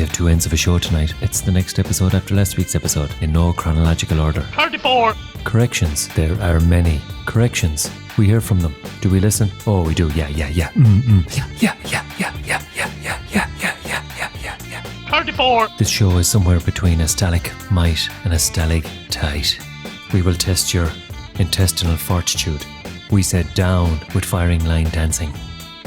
have two ends of a show tonight. It's the next episode after last week's episode, in no chronological order. 34! Corrections. There are many corrections. We hear from them. Do we listen? Oh, we do. Yeah. Yeah. 34! This show is somewhere between a stalagmite and a stalactite. We will test your intestinal fortitude. We said down with firing line dancing.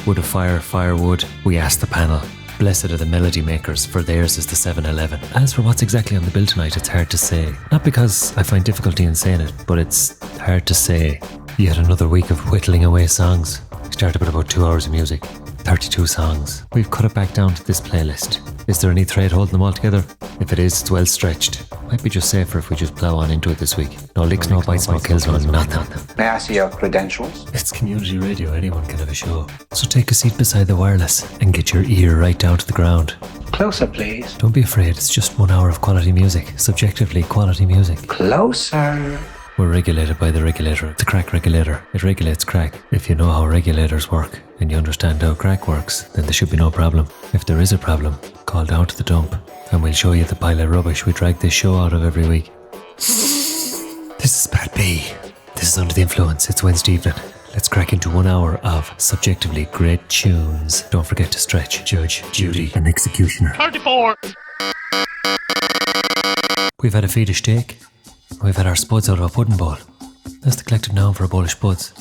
Would a fire firewood? We asked the panel. Blessed are the melody makers, for theirs is the 7-Eleven. As for what's exactly on the bill tonight, it's hard to say. Not because I find difficulty in saying it, but it's hard to say. Yet another week of whittling away songs. We started with about 2 hours of music. 32 songs. We've cut it back down to this playlist. Is there any thread holding them all together? If it is, it's well stretched. Might be just safer if we just plough on into it this week. No licks, no bites, no kills, no nothing. May I see your credentials? It's community radio, anyone can have a show. So take a seat beside the wireless and get your ear right down to the ground. Closer, please. Don't be afraid, it's just 1 hour of quality music. Subjectively quality music. Closer. We're regulated by the regulator, the crack regulator. It regulates crack. If you know how regulators work and you understand how crack works, then there should be no problem. If there is a problem, call down to the dump and we'll show you the pile of rubbish we drag this show out of every week. This is Pat B. This is Under the Influence. It's Wednesday evening. Let's crack into 1 hour of subjectively great tunes. Don't forget to stretch, judge, Judy, and executioner. 34! We've had a feed of steak. We've had our spuds out of a pudding bowl. That's the collective noun for a bowl of spuds.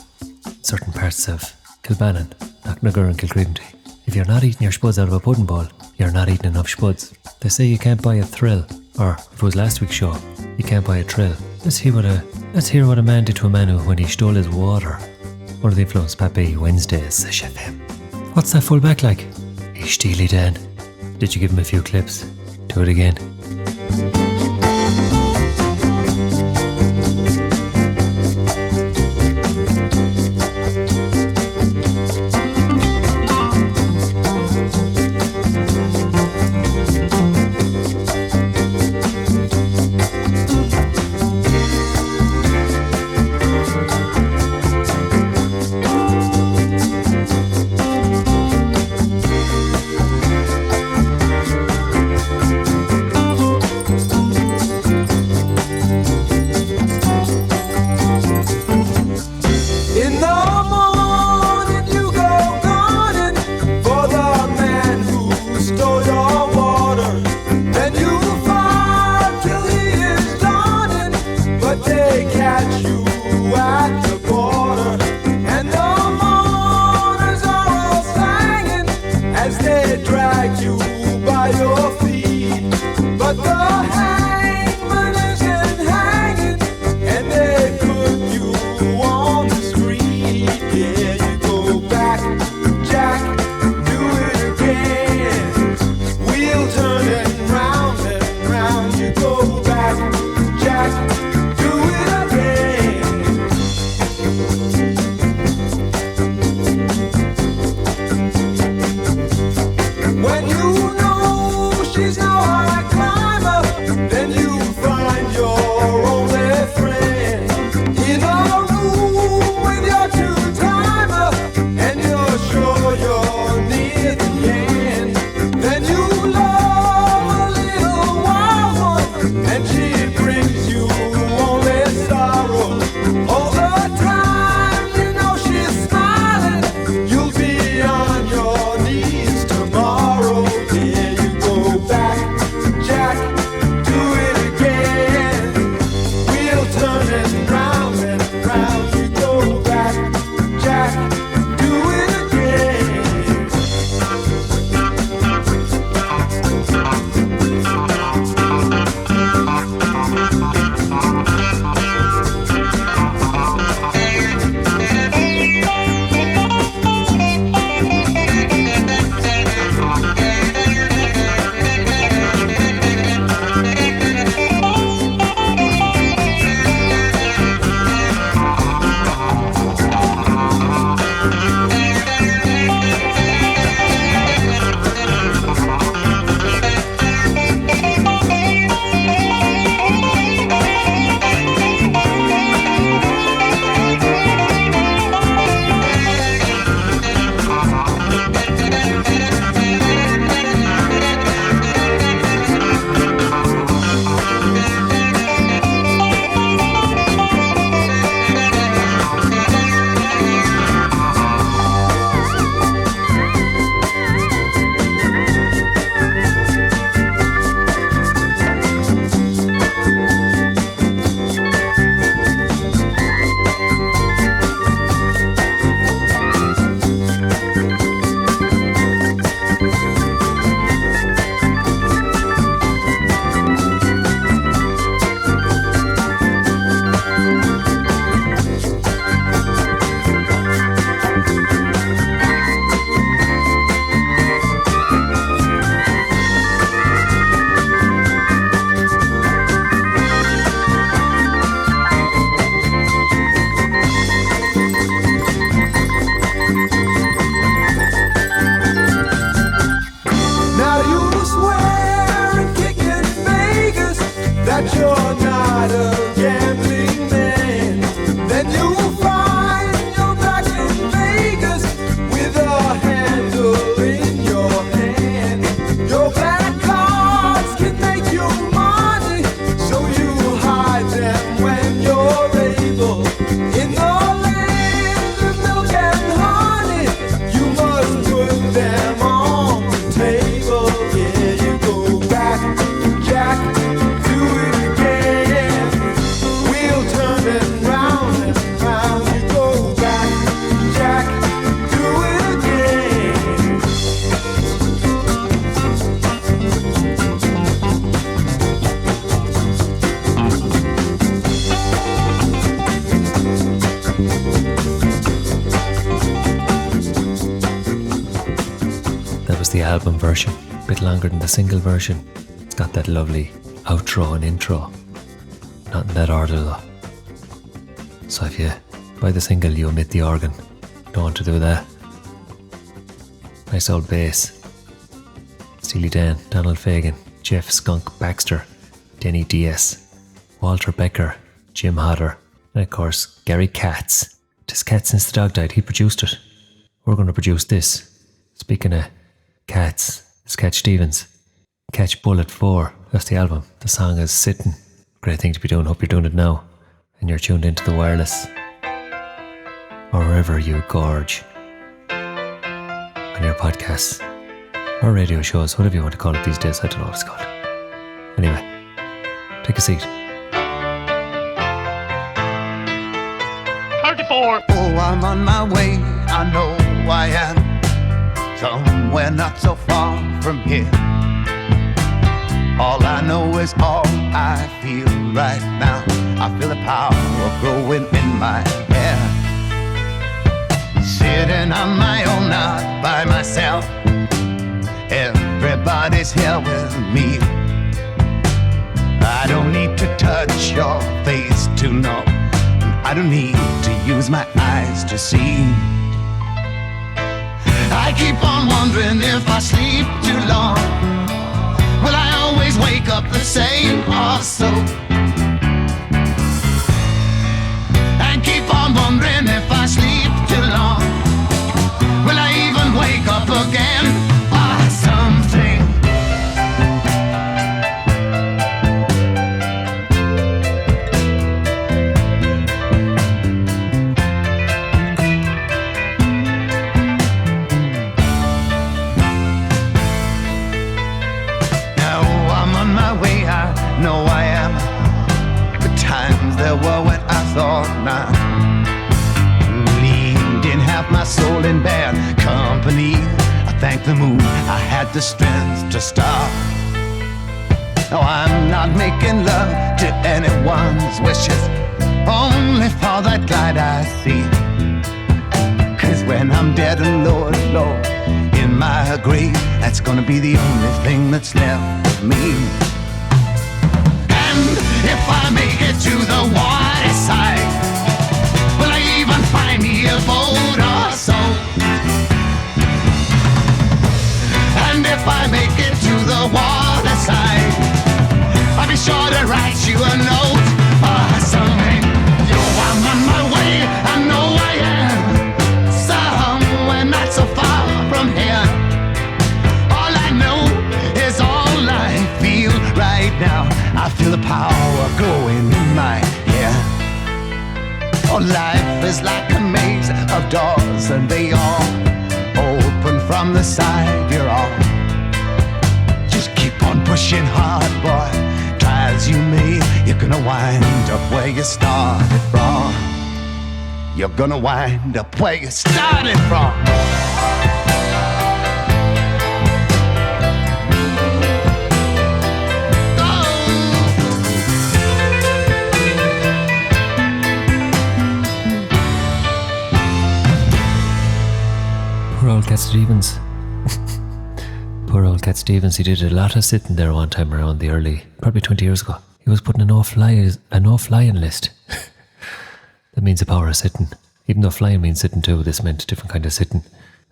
Certain parts of Kilbannon, Knocknagur and Kilcreventy. If you're not eating your spuds out of a pudding bowl, you're not eating enough spuds. They say you can't buy a thrill, or if it was last week's show, you can't buy a trill. Let's hear what a man did to a man when he stole his water. Under the Influence, Pappy, Wednesdays, SeshFM. What's that full back like? He's Steely Dan. Did you give him a few clips? Do it again. the album version, a bit longer than the single version. It's got that lovely outro and intro. Not in that order though. So if you buy the single, you omit the organ. Don't want to do that. Nice old bass. Steely Dan, Donald Fagen, Jeff Skunk Baxter, Denny DS, Walter Becker, Jim Hodder, and of course Gary Katz. Tis Katz since the dog died. He produced it. We're going to produce this. Speaking of Katz, it's Cat Stevens. Catch Bullet 4. That's the album. The song is Sittin'. Great thing to be doing. Hope you're doing it now. And you're tuned into the wireless. Or wherever you gorge. On your podcasts. Or radio shows. Whatever you want to call it these days. I don't know what it's called. Anyway. Take a seat. 34. Oh, I'm on my way. I know I am. Somewhere not so far from here. All I know is all I feel right now. I feel the power growing in my hair. Sitting on my own, not by myself. Everybody's here with me. I don't need to touch your face to know. I don't need to use my eyes to see. I keep on wondering if I sleep too long. Will I always wake up the same or so? And keep on wondering if I sleep too long. Will I even wake up again or something? No, I am. The times there were when I thought not. Leaned in half my soul in bad company. I thank the moon I had the strength to stop. No, I'm not making love to anyone's wishes, only for that light I see. Cause when I'm dead and low in my grave, that's gonna be the only thing that's left of me. If I make it to the water side, will I even find me a boat or so? And if I make it to the water side, I'll be sure to write you a note or something. Yo, I'm on my way, I know I am. Somewhere not so far from here. All I know is all I feel right now. I feel the power growing in my hair. Oh, life is like a maze of doors, and they all open from the side you're on. Just keep on pushing hard, boy. Try as you may, you're gonna wind up where you started from. You're gonna wind up where you started from. Poor old Cat Stevens. Poor old Cat Stevens. He did a lot of sitting there one time around the early, probably 20 years ago. He was putting a no-flying list. That means the power of sitting. Even though flying means sitting too, this meant a different kind of sitting.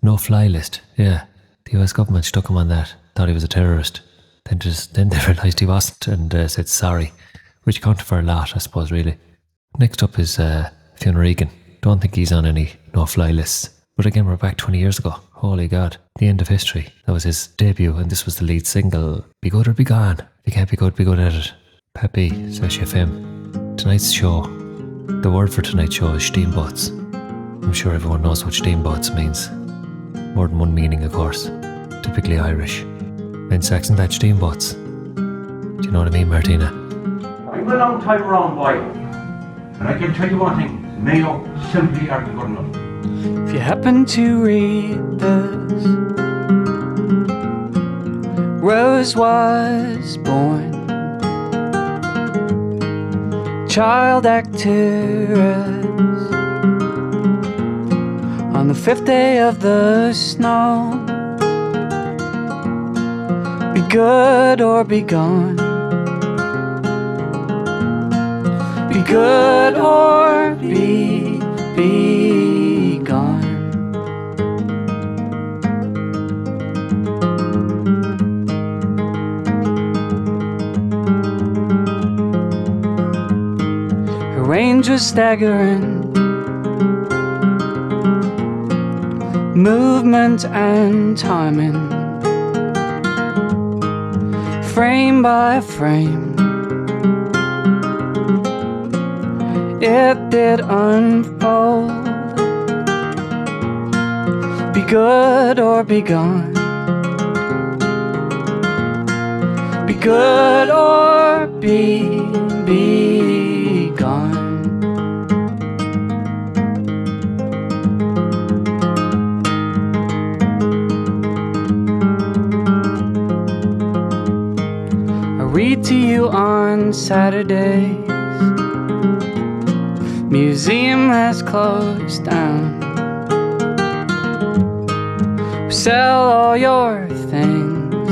No-fly list. Yeah. The US government stuck him on that. Thought he was a terrorist. Then they realised he wasn't and said sorry. Which counted for a lot, I suppose, really. Next up is Fionn Regan. Don't think he's on any no-fly lists. But again, we're back 20 years ago. Holy God. The end of history. That was his debut, and this was the lead single. Be good or be gone. If you can't be good at it. Peppy, SeshFM. Tonight's show. The word for tonight's show is steamboats. I'm sure everyone knows what steamboats means. More than one meaning, of course. Typically Irish. Men Saxon that steamboats. Do you know what I mean, Martina? I'm a long time around, boy. And I can tell you one thing. Mayo simply aren't good enough. If you happen to read this, Rose was born, child actress, on the 5th day of the snow. good or be gone. Be good or be gone. Her range was staggering, movement and timing, frame by frame, it did unfold. Be good or be gone. Be good or be gone. I read to you on Saturdays. Museum has closed down. Sell all your things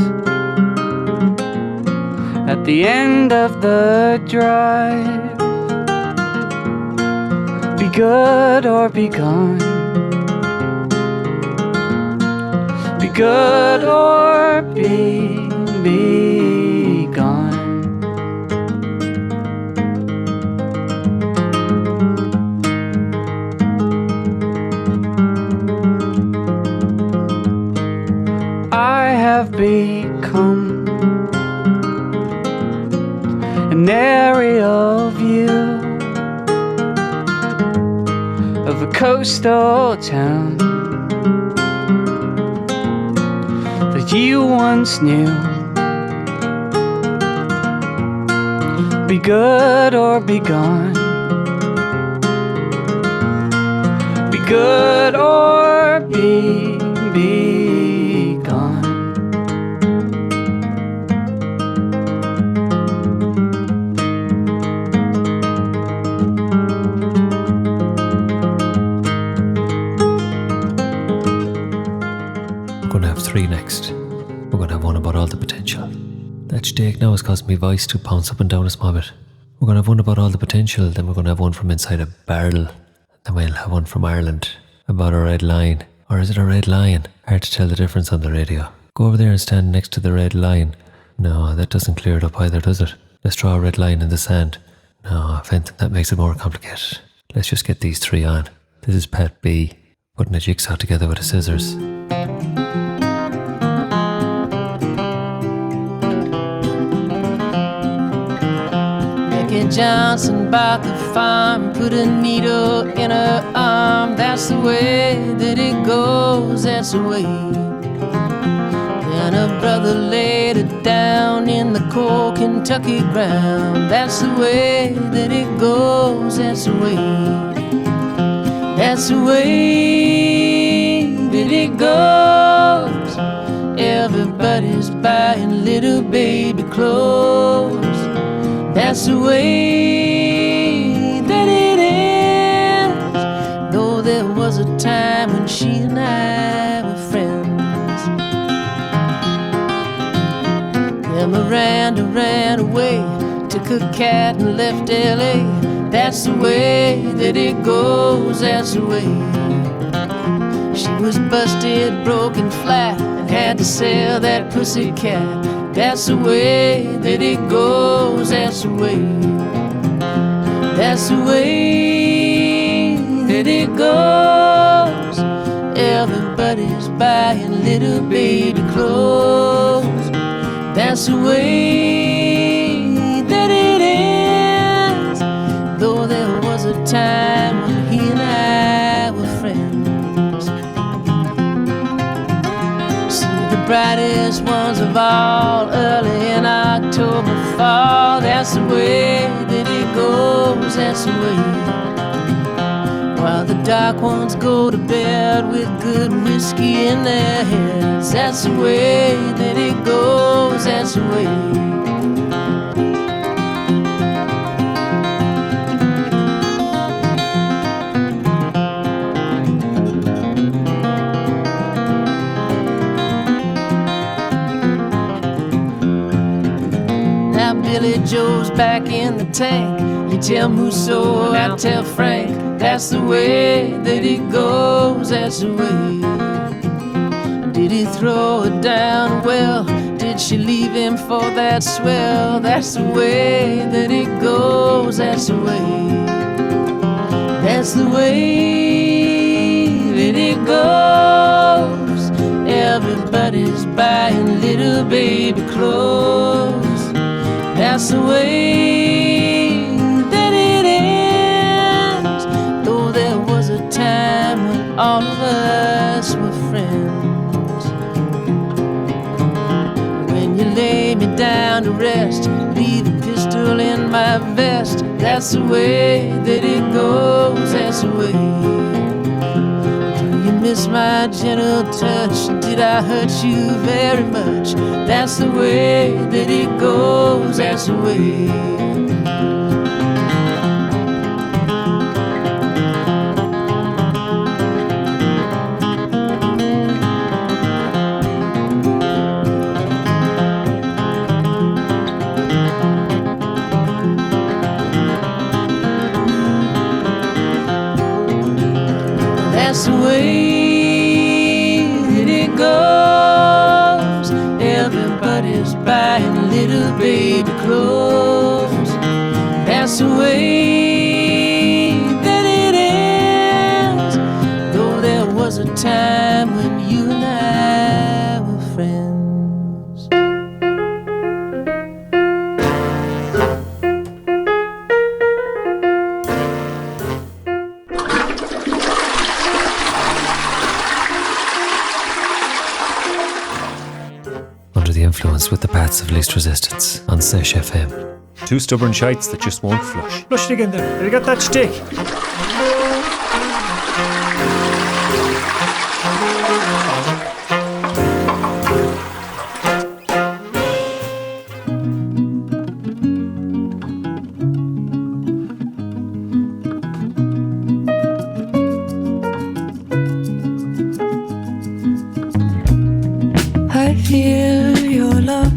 at the end of the drive. Be good or be gone. Be good or be gone. I have become an aerial view of a coastal town that you once knew. Be good or be gone. Be good or be gone. We're going to have three next. We're going to have one about all the potential. That steak now has caused me voice to pounce up and down a small bit. We're going to have one about all the potential, then we're going to have one from inside a barrel, then we'll have one from Ireland about a red line. Or is it a red lion? Hard to tell the difference on the radio. Go over there and stand next to the red line. No, that doesn't clear it up either, does it? Let's draw a red line in the sand. No, if anything, that makes it more complicated. Let's just get these three on. This is Pat B, putting a jigsaw together with a scissors. Johnson bought the farm, put a needle in her arm. That's the way that it goes, that's the way. Then her brother laid her down in the cold Kentucky ground. That's the way that it goes, that's the way. That's the way that it goes. Everybody's buying little baby clothes. That's the way that it is. Though there was a time when she and I were friends. Then Miranda ran away, took her cat and left L.A. That's the way that it goes, that's the way. She was busted, broken flat, and had to sell that pussy cat. That's the way that it goes, that's the way. That's the way that it goes. Everybody's buying little baby clothes. That's the way that it is. Though there was a time when he and I were friends. See the brightest ones of all early in October fall. That's the way that it goes, that's the way. While the dark ones go to bed with good whiskey in their heads. That's the way that it goes, that's the way. Joe's back in the tank. You tell Musso, I tell Frank. That's the way that it goes, that's the way. Did he throw her down? Well, did she leave him for that swell? That's the way that it goes, that's the way. That's the way that it goes. Everybody's buying little baby clothes. That's the way that it ends. Though there was a time when all of us were friends. When you lay me down to rest, leave a pistol in my vest. That's the way that it goes, that's the way. Do you miss my gentle touch? Did I hurt you very much? That's the way that it goes, that's the way. That's the way that it goes. Everybody's buying little baby clothes. That's the way that it ends. Though there was a time when you and I were friends. Under the influence with the paths of least resistance on SeshFM. Two stubborn shites that just won't flush. Flush it again there. Have you got that stick? I feel your love.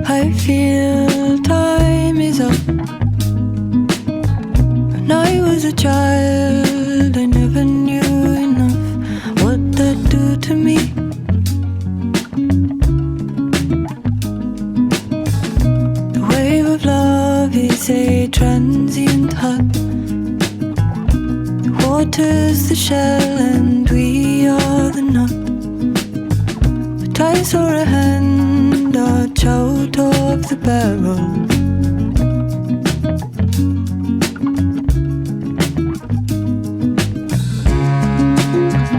I feel time is up. When I was a child, I never knew enough what that do to me. The wave of love is a transient hug. The water's the shell and we are the nut. But I saw a hand dodge out of the barrel.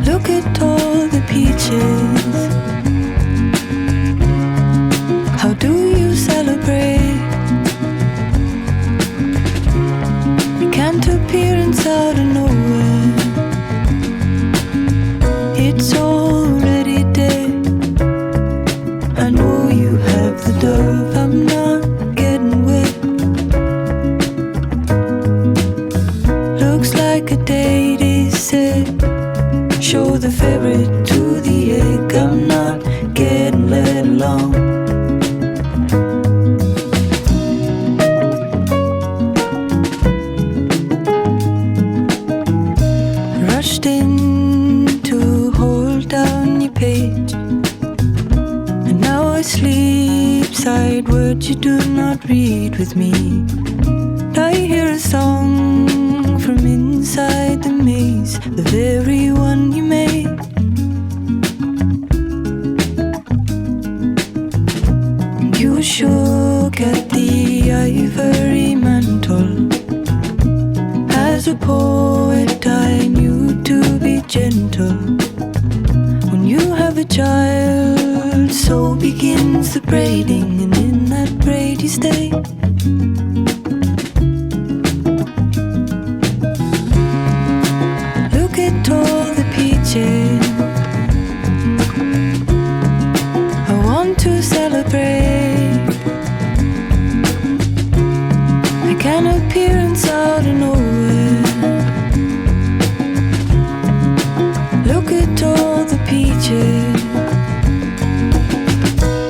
Look at all the peaches. How do you celebrate? You can't appearance out of nowhere. It's already dead. I know you have the dove. I'm not getting wet. Looks like a date is set. Show the ferret to the egg. I'm not getting let along. Rushed in to hold down your page, and now I sleep side words you do not read with me. And I hear a song from inside the maze, the very one you made. And you shook at the ivory mantle. As a poet I knew to be gentle. When you have a child, so begins the braiding, and in that braid you stay. Look at all the peaches. I want to celebrate. I can appearance out of nowhere. Look at all the peaches.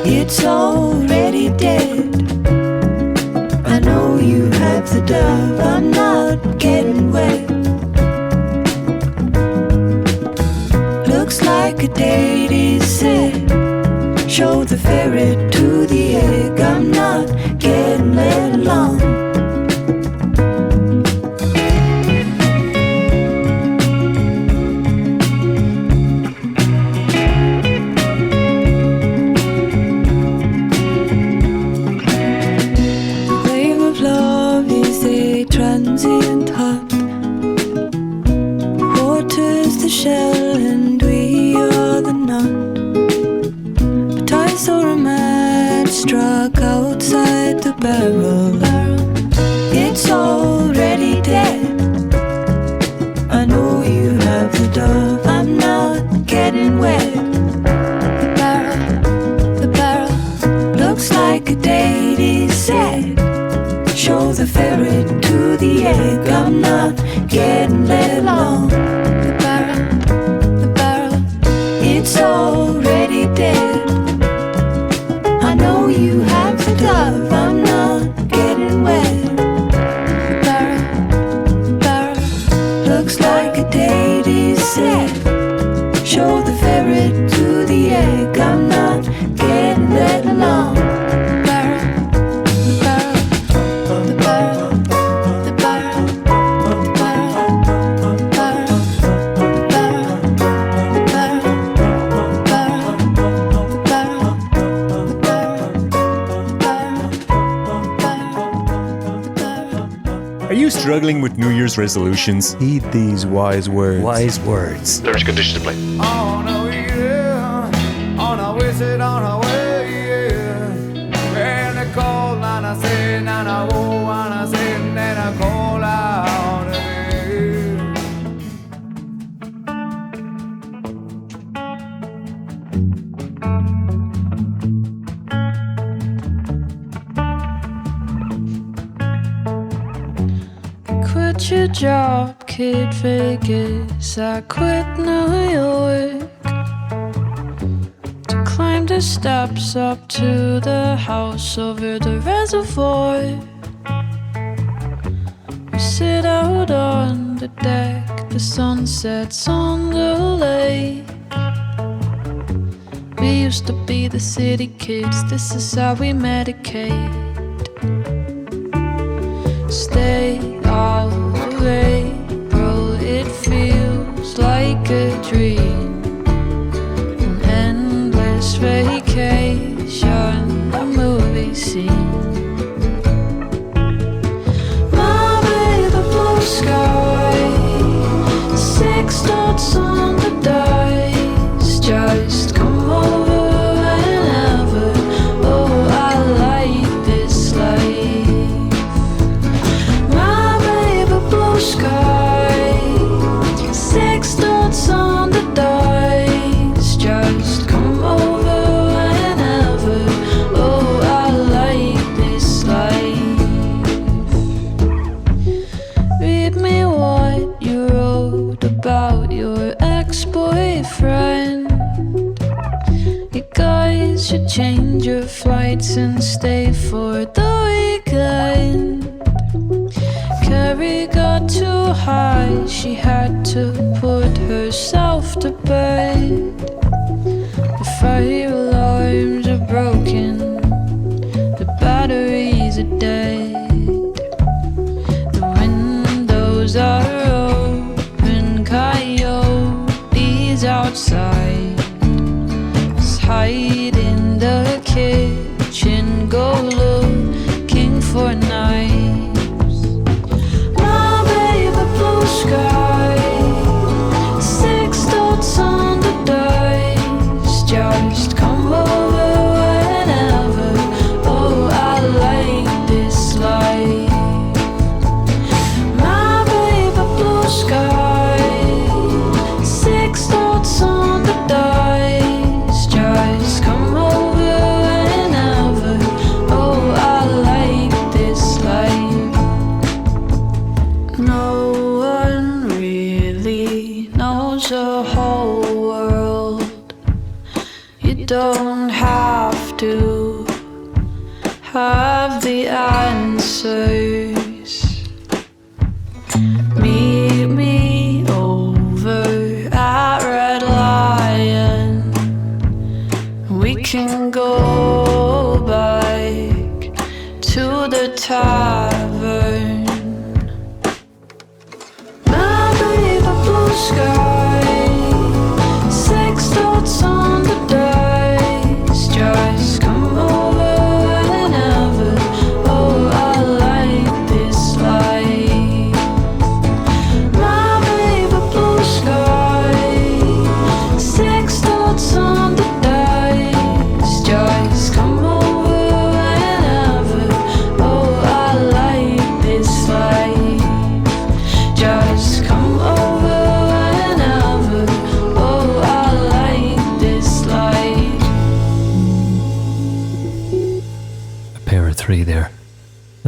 It's all dove, I'm not getting wet. Looks like a date is set. Show the ferret to the egg, I'm not getting let along. The wave of love is a transient hut. Water's the shell and we are the nut. I saw a man struck outside the barrel. It's already dead. I know you have the dove, I'm not getting wet. The barrel looks like a date is set. Show the ferret to the egg, I'm not getting let along. The barrel, it's already dead. I know you have the dove, I'm not getting wet. The barrel looks like a date is set. Show the ferret to the egg, I'm not getting let along. The barrel, the barrel, the barrel, the barrel, the barrel, the barrel, the barrel, the barrel, the barrel. Are you struggling with New Year's resolutions? Heed these wise words. Wise words. There's conditions to play. On a way, on a whistle, on a way, yeah. When I call, and I say, and I go, and I say, and then I call out again. Quit your job, kid Vegas. I quit New York to climb the steps up to the house over the reservoir. We sit out on the deck, the sun sets on the lake. We used to be the city kids, this is how we medicate. Stay all the way, bro, it feels like a dream. An endless vacation, a movie scene. My baby blue sky, 6 dots on the dice. Just come over whenever, oh I like this life. Sky, 6 dots on the dice. Just come over whenever, oh I like this life. Read me what you wrote about your ex-boyfriend. You guys should change your flights and stay for the weekend. Carrie got too high, she had to put herself to bed. The fire alarms are broken, the batteries are dead. The windows are open, coyotes outside. Just hide in the kitchen, go looking for knives. Sky, 6 dots on the dice. Just come over whenever, oh I like this life. My baby blue sky, 6 dots on the dice. Just come over whenever, oh I like this life. No the whole world. You don't have to have the answers.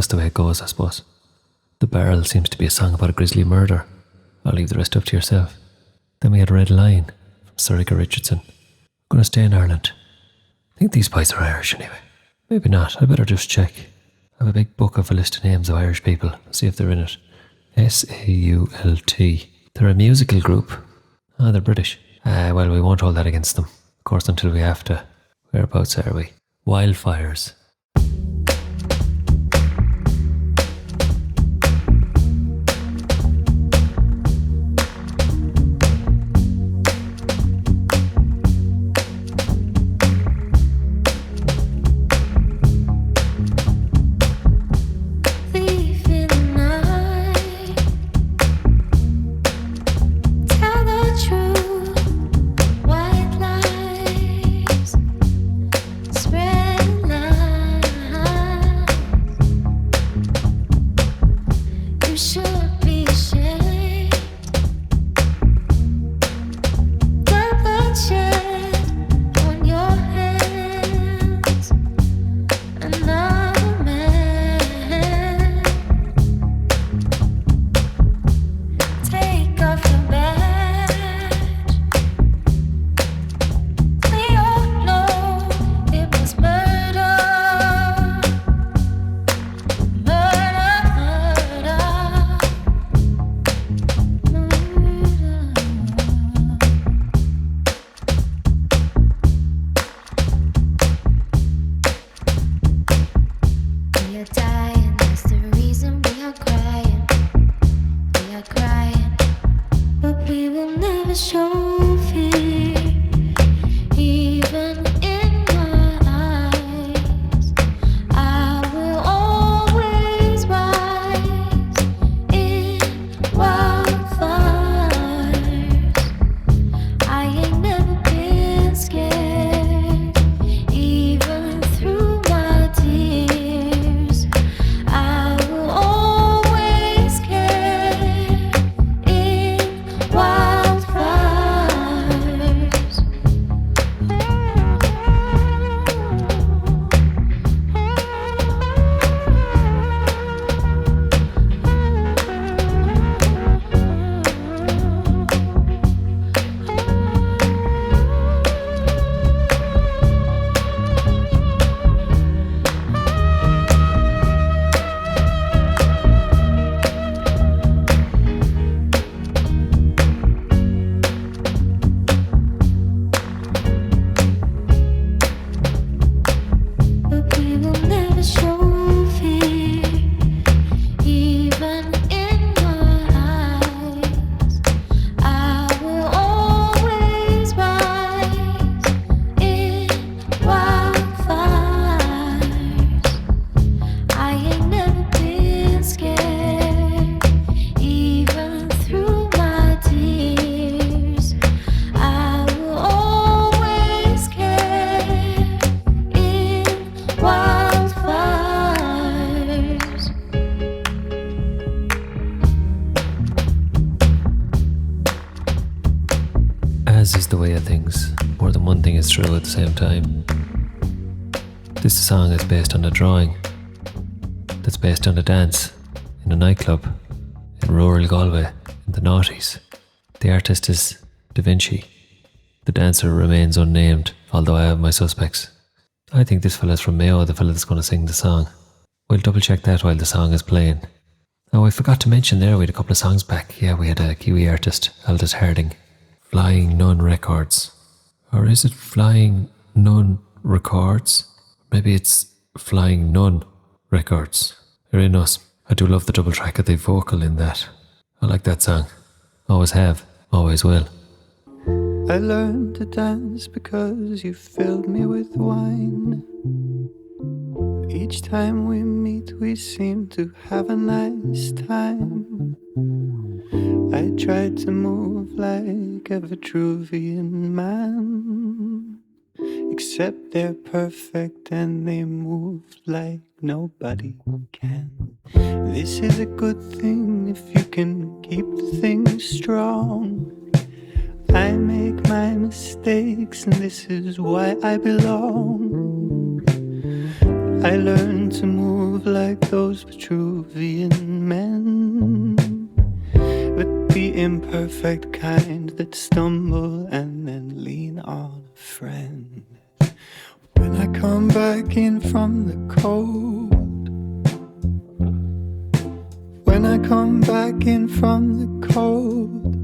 That's the way it goes, I suppose. The Barrel seems to be a song about a grisly murder. I'll leave the rest up to yourself. Then we had Red Lion from Surrika Richardson. I'm going to stay in Ireland. I think these boys are Irish anyway. Maybe not, I better just check. I have a big book of a list of names of Irish people. See if they're in it. SAULT. They're a musical group. Ah, they're British. Well, we won't hold that against them. Of course, until we have to. Whereabouts are we? Wildfires. As is the way of things, more than one thing is true at the same time. This song is based on a drawing that's based on a dance in a nightclub in rural Galway in the noughties. The artist is Da Vinci. The dancer remains unnamed, although I have my suspects. I think this fella's from Mayo, the fella that's going to sing the song. We'll double check that while the song is playing. Oh, I forgot to mention there, we had a couple of songs back. Yeah, we had a Kiwi artist, Aldous Harding. Flying Nun Records. Or is it Flying Nun Records? Maybe it's Flying Nun Records. They're in us. I do love the double track of the vocal in that. I like that song. Always have, always will. I learned to dance because you filled me with wine. Each time we meet we seem to have a nice time. I tried to move like a Vitruvian man, except they're perfect and they move like nobody can. This is a good thing if you can keep the thing strong. I make my mistakes and this is why I belong. I learned to move move like those Vitruvian men, with the imperfect kind that stumble and then lean on a friend. When I come back in from the cold, when I come back in from the cold,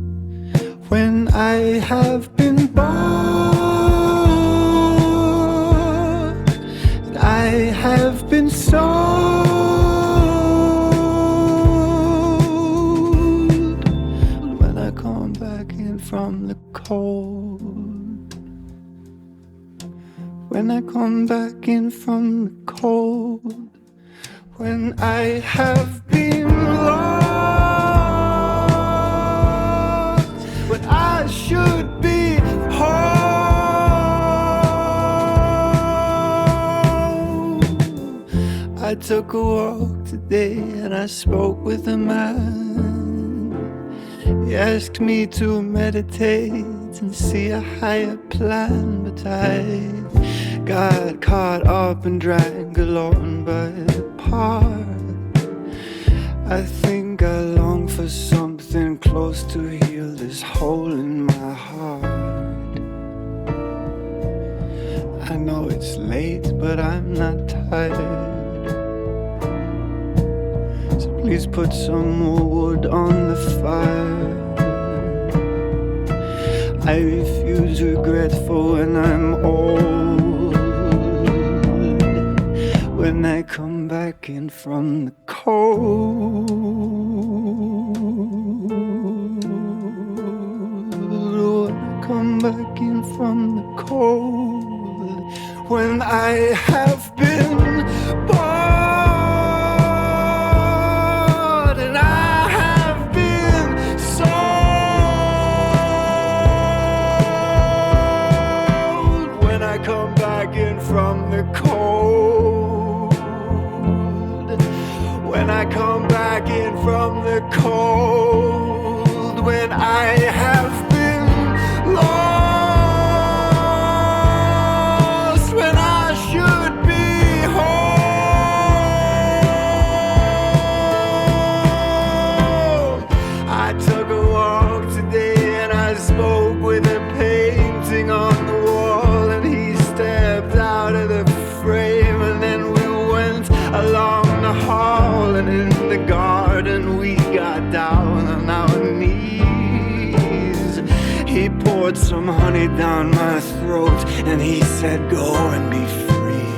when I have been bought, I have been sold. When I come back in from the cold, when I come back in from the cold, when I have been lost, when I should be home. I took a walk today and I spoke with a man. He asked me to meditate and see a higher plan, but I got caught up and dragged along by the part. I think I long for something close to heal this hole in my heart. I know it's late, but I'm not tired. So please put some more wood on the fire. I refuse regret for when I'm old, when I come back in from the cold, when I come back in from the cold, when I have been bought and I have been sold, when I come back in from the cold, when I come back in from the cold, when I have been lost, when I should be home. I took a walk today and I spoke with a painting on the wall, and he stepped out of the frame, and then we went along the hall, and in the garden we got down on our knees. He poured some honey down my throat and he said, go and be free.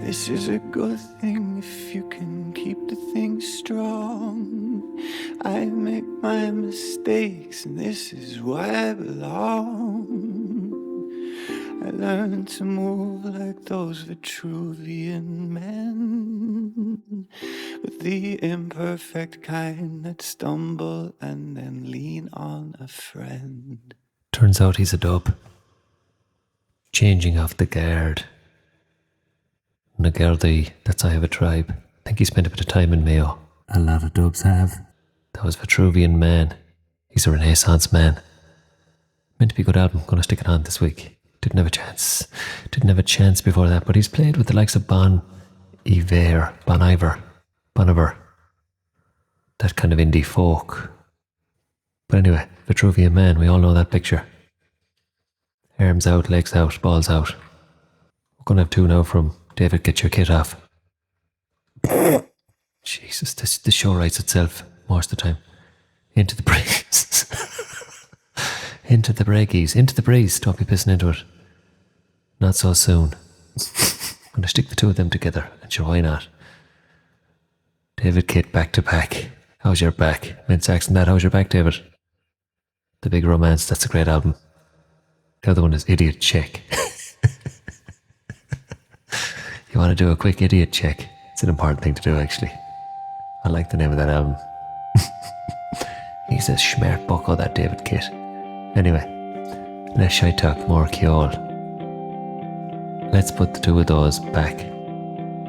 This is a good thing if you can keep the thing strong. I make my mistakes and this is where I belong. I learned to move like those Vitruvian men, with the imperfect kind that stumble and then lean on a friend. Turns out he's a dub. Changing off the guard. And the Gardaí, that's I Have a Tribe. I think he spent a bit of time in Mayo. A lot of dubs have. That was Vitruvian Man. He's a Renaissance man. Meant to be a good album. Gonna stick it on this week. Didn't have a chance. Didn't have a chance before that, but he's played with the likes of Bon Iver. That kind of indie folk. But anyway, Vitruvian Man, we all know that picture. Arms out, legs out, balls out. We're going to have two now from David, Get Your Kit Off. Jesus, the show writes itself most of the time. Into the breeze. Into the breakies. Into the breeze. Don't be pissing into it. Not so soon. I'm going to stick the two of them together, and sure, why not? David Kit, back to back. How's your back? Mid-sax and that, how's your back, David? The Big Romance, that's a great album. The other one is Idiot Check. You want to do a quick idiot check? It's an important thing to do, actually. I like the name of that album. He's a smart bucko, that David Kit. Anyway, less shy talk, more Kjol. Let's put the two of those back.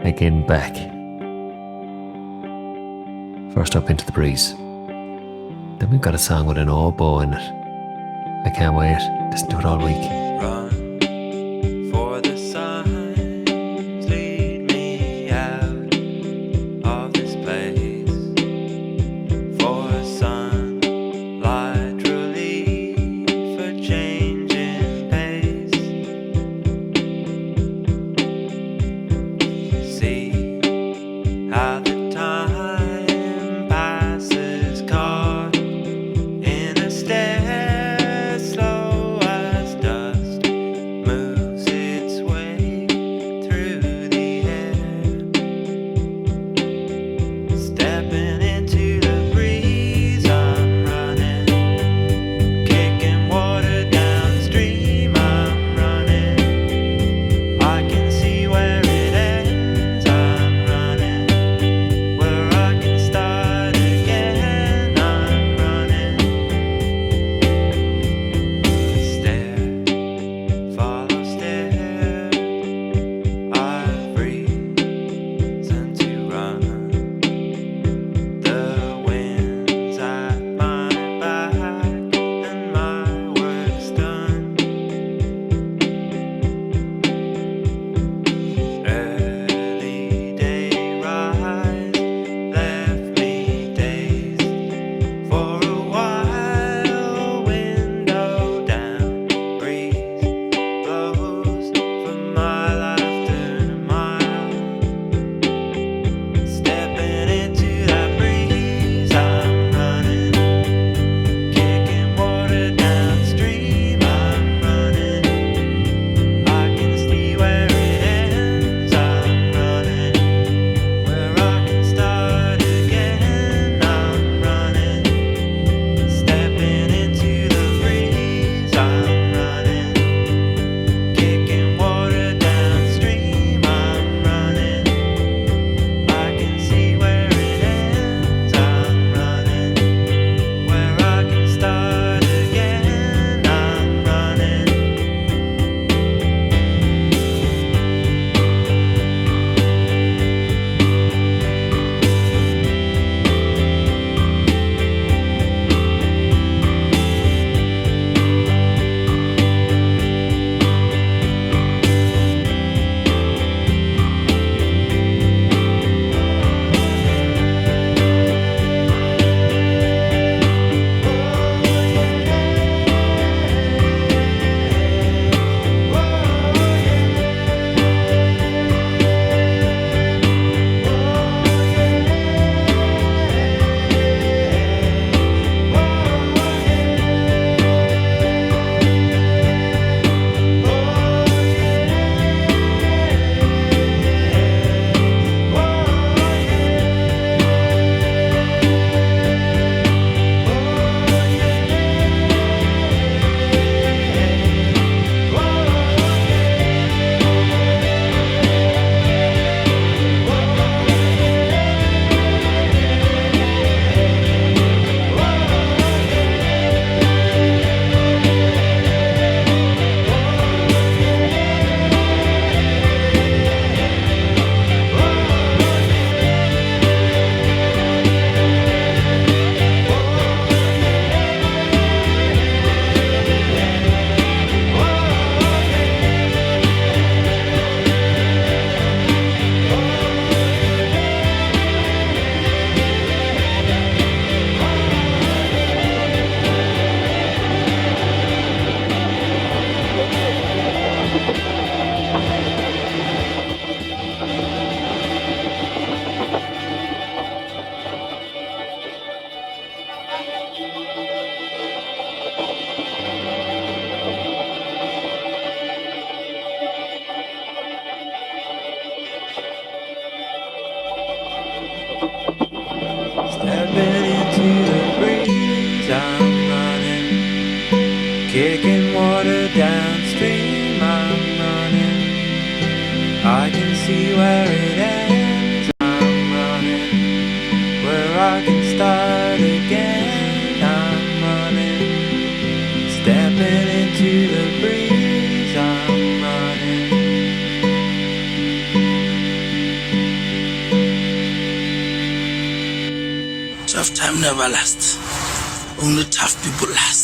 Again, back. First up, Into the Breeze. Then we've got a song with an oboe in it. I can't wait. Listen to it all week. Run for the signs, lead me out. Stepping into the breeze, I'm running. Kicking water downstream, I'm running. I can see where it ends, I'm running. Where I can start again, I'm running. Stepping into the breeze, I'm running. Tough time never lasts. Only tough people last.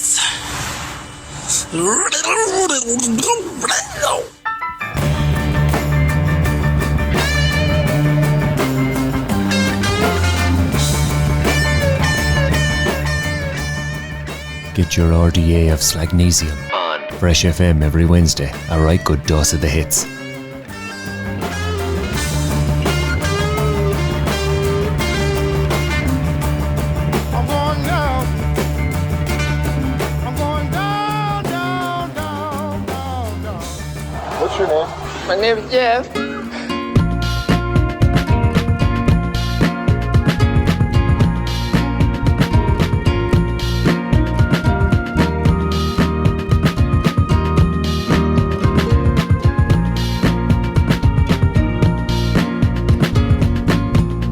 Get your RDA of Slagnesium on Fresh FM every Wednesday. A right good dose of the hits. I'm going down. I'm going down, down, down, down, down. What's your name? My name is Jeff.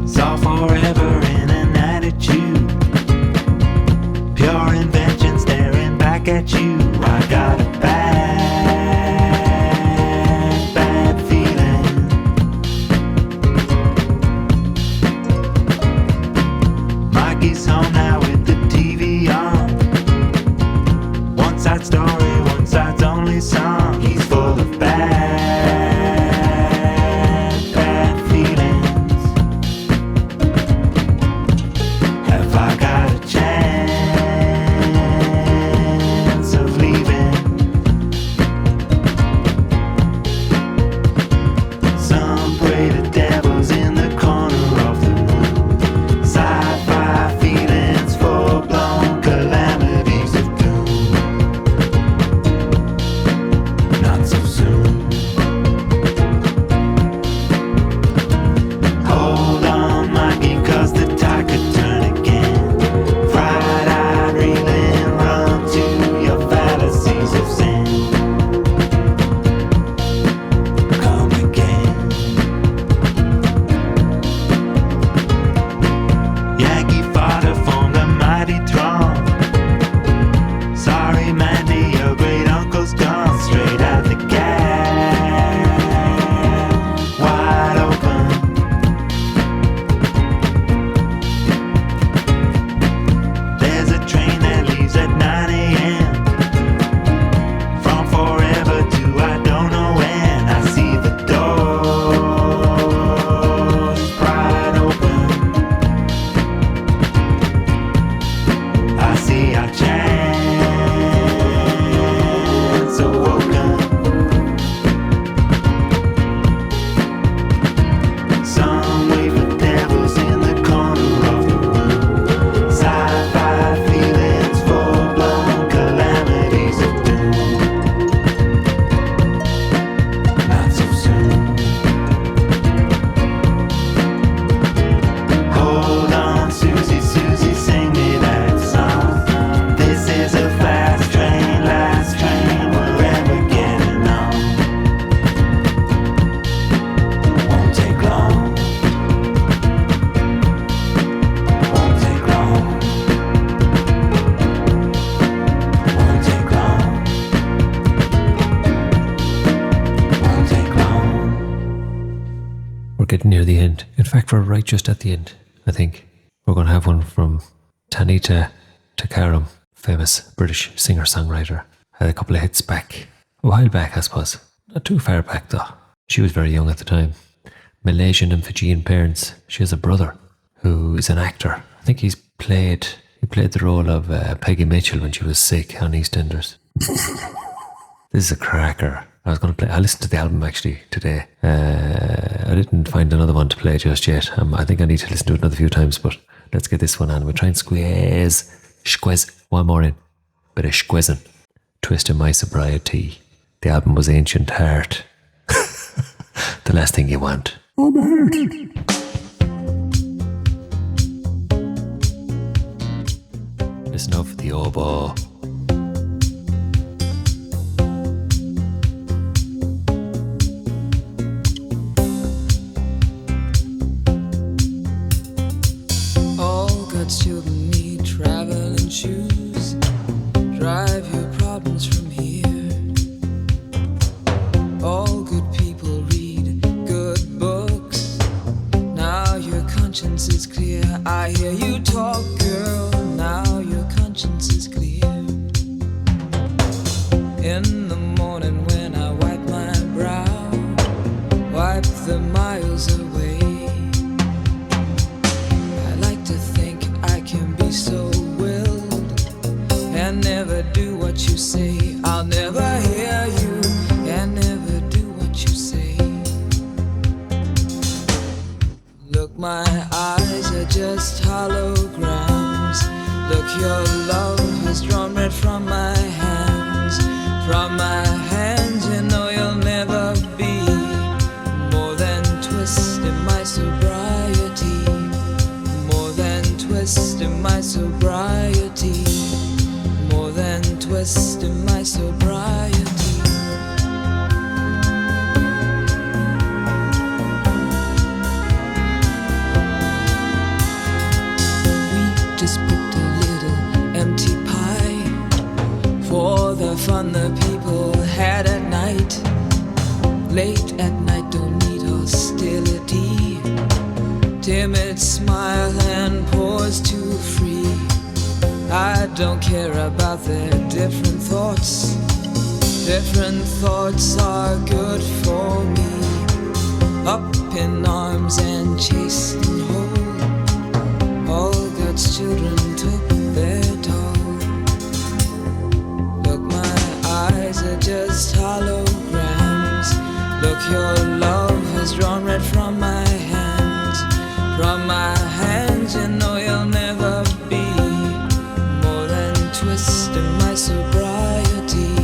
Saw forever in an attitude. Pure invention staring back at you. I got a bad feeling. Mikey's home now with the TV on. One side story, one side's only song. He's full of bad feelings. Have I got a chance of leaving? Some pray the devil's in the corner of the room. Sci-fi feelings, full-blown calamities of doom. Not so soon. Hold on, Mikey, 'cause the tide could turn again. Fried-eyed, reeling, run to your fallacies of sin. Come again. Yankee fodder formed a mighty throng. Sorry, Mandy, your great uncle's gone. Straight out the gap, wide open. There's a train that leaves at 9 a.m. From forever to I don't know when. I see the doors pried open. I see our chance awoken. Some wait for devils in the corner of the room. Sci-fi feelings, full-blown calamities of doom. Not so soon. Hold on, Susie, Susie, sing me that song. This is a fast train, last train we're ever getting on. Won't take long. Won't take long. Won't take long. Won't take long. We're getting near the end. In fact, we're right just at the end, I think. We're going to have one from Tanita Takaram, famous British singer-songwriter. Had a couple of hits back, a while back, I suppose. Not too far back, though. She was very young at the time. Malaysian and Fijian parents. She has a brother who is an actor. I think he played the role of Peggy Mitchell when she was sick on EastEnders. This is a cracker. I listened to the album actually today. I didn't find another one to play just yet. I think I need to listen to it another few times, but let's get this one on. We'll try and squeeze Squiz. One more in. Bit of squizzing. Twist of My Sobriety. The album was Ancient Heart. The last thing you want. Oh, my heart. Listen up for the oboe. All God's children need traveling shoes. Drive your problems from here. All good people read good books. Now your conscience is clear. I hear you talk, girl. Now your conscience is clear. In the morning when I wipe my brow, wipe the miles away. I like to think I can be so willed and never do what you say. I'll never hear you and never do what you say. Look, my eyes are just holograms. Look, your love has drawn red from my hands. From my hands, you know you'll never be more than twist in my sobriety. More than twist in my sobriety. More than twist in my sobriety. Just put a little empty pie for the fun the people had at night. Late at night, don't need hostility. Timid smile and pause too free. I don't care about their different thoughts. Different thoughts are good for me. Up in arms and chased and whole. All God's children took their toll. Look, my eyes are just holograms. Look, your love has drawn red from my hands. From my hands, you know you'll never be more than twist in my sobriety.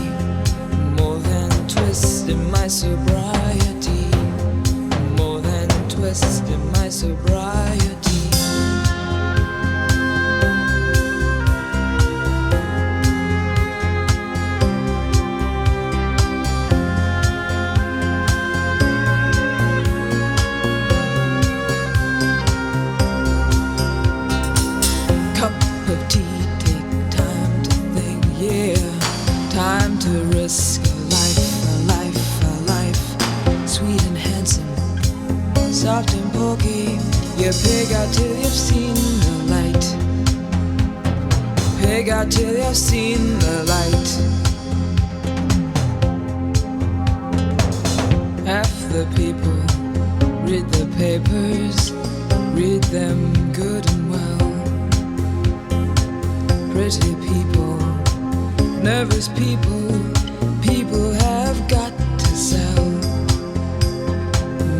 More than twist in my sobriety. More than twist in my sobriety. Risk a life, sweet and handsome, soft and pokey. You pig out till you've seen the light. Pig out till you've seen the light. Half the people read the papers, read them good and well. Pretty people, nervous people. People have got to sell.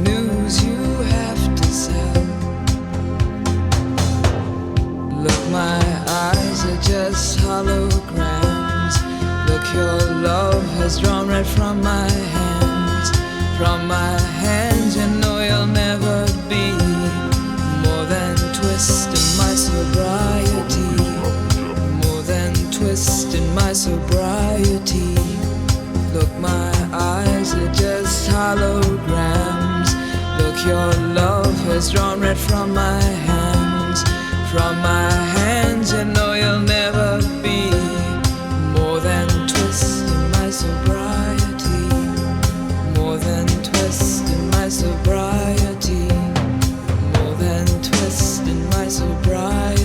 News you have to sell. Look, my eyes are just holograms. Look, your love has drawn red from my hands. From my hands, you know you'll never be more than twist in my sobriety. More than twist in my sobriety. Look, my eyes are just holograms. Look, your love has drawn red from my hands. From my hands, you know you'll never be more than twist in my sobriety. More than twist in my sobriety. More than twist in my sobriety.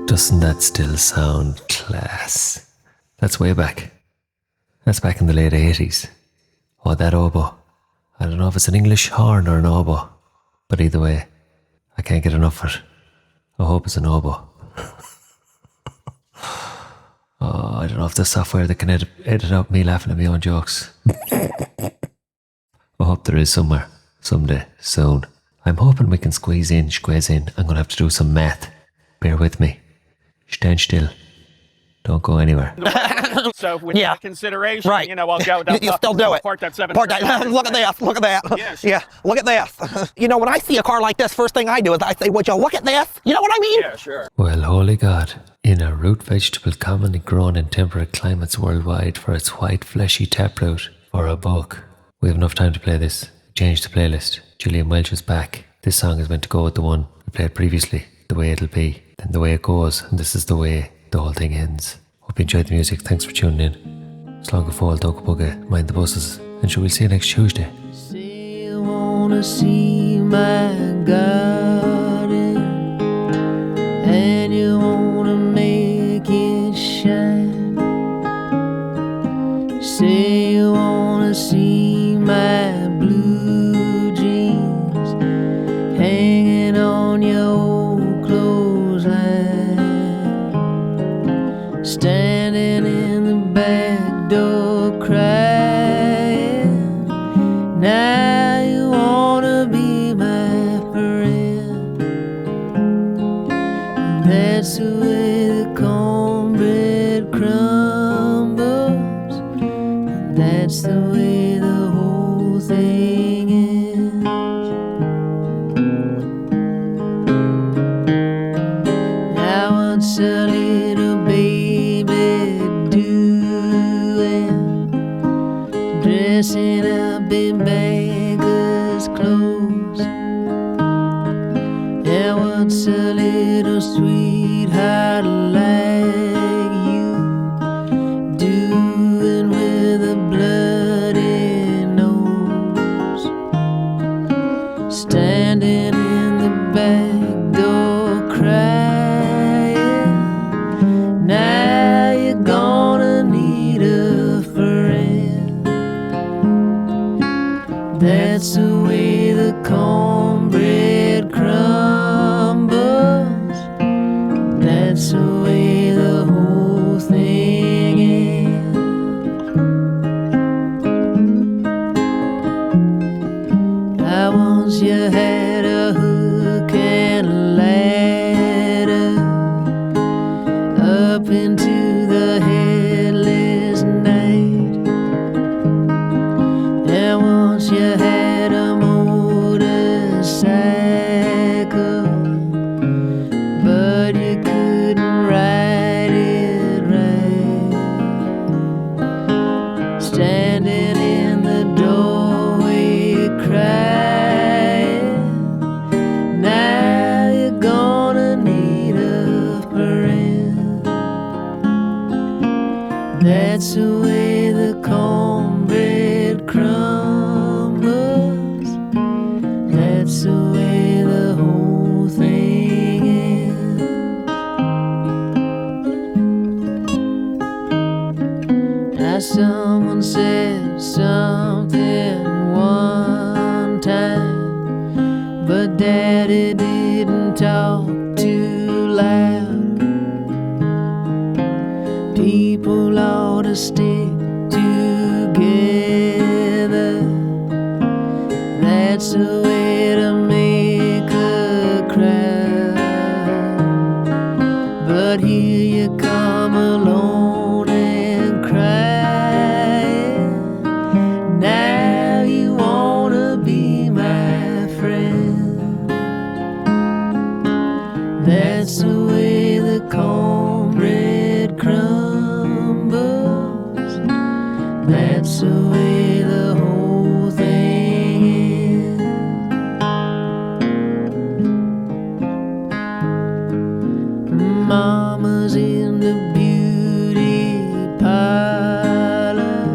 Doesn't that still sound class? That's way back. That's back in the late 80s. Oh, that oboe. I don't know if it's an English horn or an oboe, but either way, I can't get enough of it. I hope it's an oboe. Oh, I don't know if there's software that can edit out me laughing at my own jokes. I hope there is somewhere, someday, soon. I'm hoping we can squeeze in. I'm going to have to do some math. Bear with me. Stand still. Don't go anywhere. So with that consideration, right. I'll go down. You still do it. Park that 7. Look at this. Look at that. Yes. Yeah, look at this. When I see a car like this, first thing I do is I say, would you look at this? You know what I mean? Yeah, sure. Well, holy God. In a root vegetable commonly grown in temperate climates worldwide for its white fleshy taproot for a buck. We have enough time to play this. Change the playlist. Julian Welch is back. This song is meant to go with the one we played previously. The way it'll be. Then the way it goes. And this is the way the whole thing ends. Hope you enjoyed the music. Thanks for tuning in. Slán go fáil, dóg bugga, mind the buses. And sure, we'll see you next Tuesday. Say you wanna see my garden, and you wanna make it shine. Say you wanna see my blue jeans hanging on your old clothesline, standing in the back door crying. Now you wanna be my friend. That's the way the cornbread crumbles. That's the way the whole thing ends. Now once a little baby doing, dressing up in beggars' clothes. And what's a little sweetheart like you doing with a bloody nose? Standing in the back door crying. Now you're gonna need a friend. That's the way the cornbread crumbles. That's the way the whole thing ends. I once you had a hook and a ladder up into the headless night. And once you had a motorcycle, but you couldn't ride it right. Standing in the doorway crying. Now you're gonna need a friend. That's the way the cornbread crumbles. That's the way the whole thing ends. Now someone said something one time, but Daddy didn't talk too loud. People ought to stick together. That's the way to make a crowd. But here you come alone and crying. Now you wanna be my friend. That's the way the cornbread crumbles. That's the way the whole thing ends. Mama's in the beauty parlor.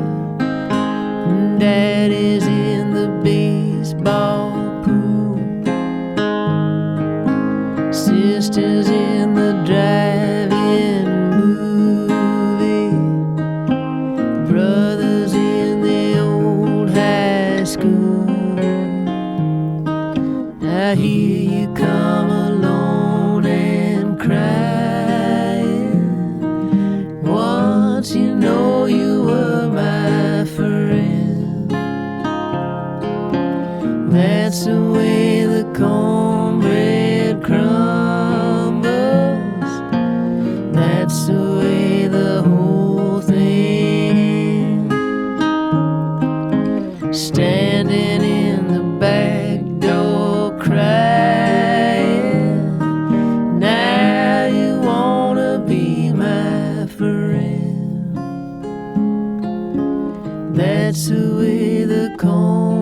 Daddy's in the baseball pool. Sister's in the drive-in movie. Brother I hear you come alone and crying. Once you know you were my friend. That's the way the cornbread crumbles. That's the way the whole thing. Standing in the back door crying. Now you wanna be my friend. That's the way the corn